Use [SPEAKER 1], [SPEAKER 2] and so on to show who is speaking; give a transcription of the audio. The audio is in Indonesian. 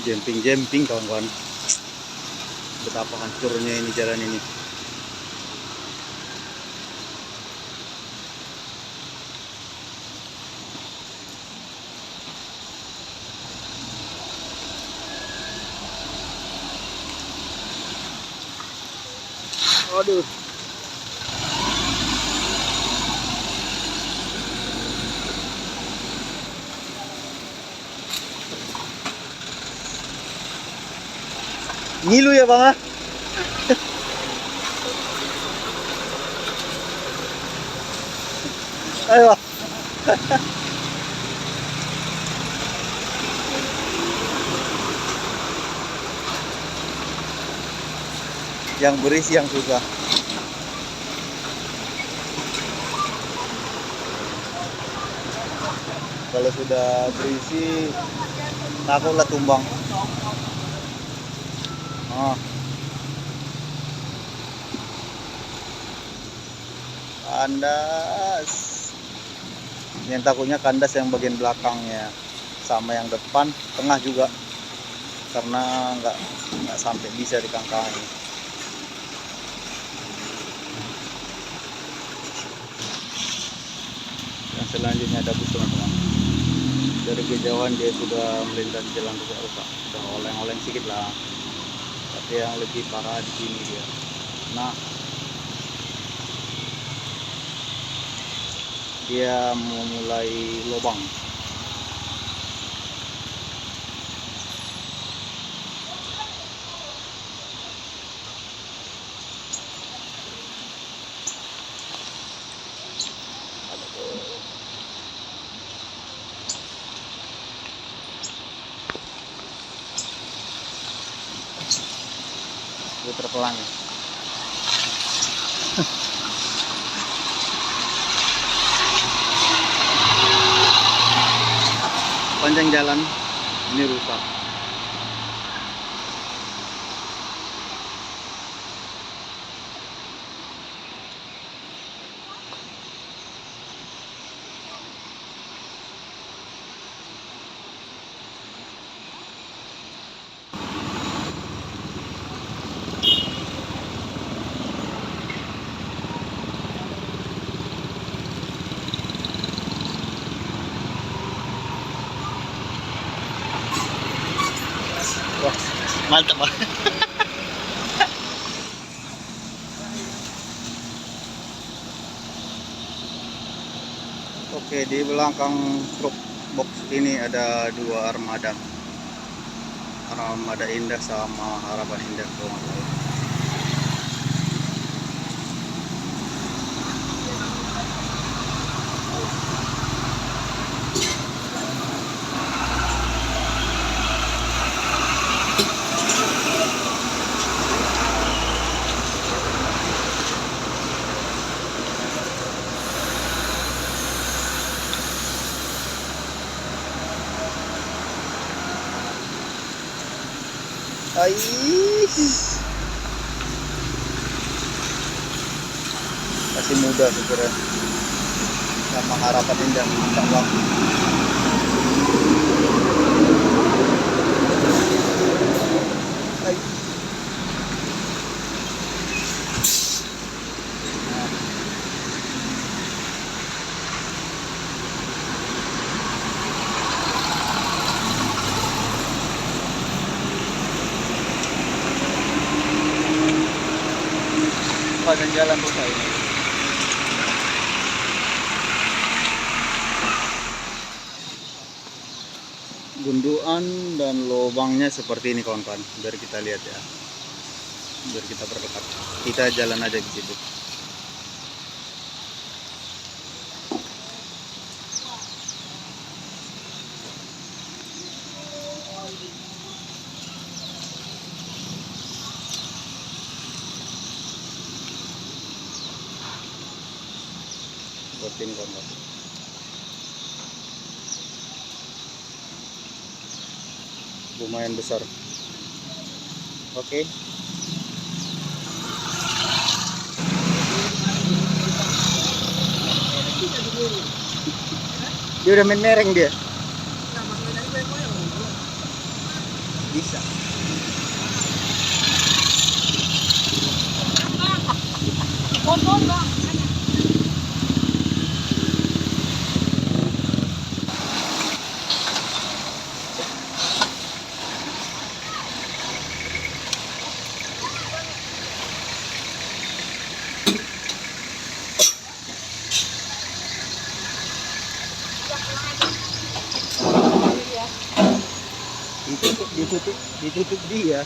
[SPEAKER 1] Jemping-jemping kawan-kawan. Betapa hancurnya ini jalan ini. Aduh. Ngilu ya bang ah? Ayo. Yang berisi yang susah. Kalau sudah berisi takutlah tumbang. Kandas. Yang takutnya kandas yang bagian belakangnya, sama yang depan, tengah juga, karena nggak sampai bisa dikangkangi. Yang selanjutnya ada bus teman-teman. Dari kejauhan dia sudah melintasi jalan rusak-rusak, sudah oleng-oleng sedikit lah. Tapi yang lebih parah di sini dia. Nah, dia mau mulai lubang. Putar pelan ya. Panjang jalan ini rusak. Wah, mantap Pak. Oke, di belakang truk box ini ada dua armada. Armada Indah sama Harapan Indah kalau nggak salah. Masih muda supirnya, sama Harapan Indah mantap banget. Dan jalan rusak ini. Gundukan dan lubangnya seperti ini kawan-kawan. Biar kita lihat ya. Biar kita berdekat. Kita jalan aja di situ. Seperti ini kawan-kawan. Lumayan besar. Oke. Dia udah main mereng dia. bisa.
[SPEAKER 2] Pohon bang.
[SPEAKER 1] Ditutup dia.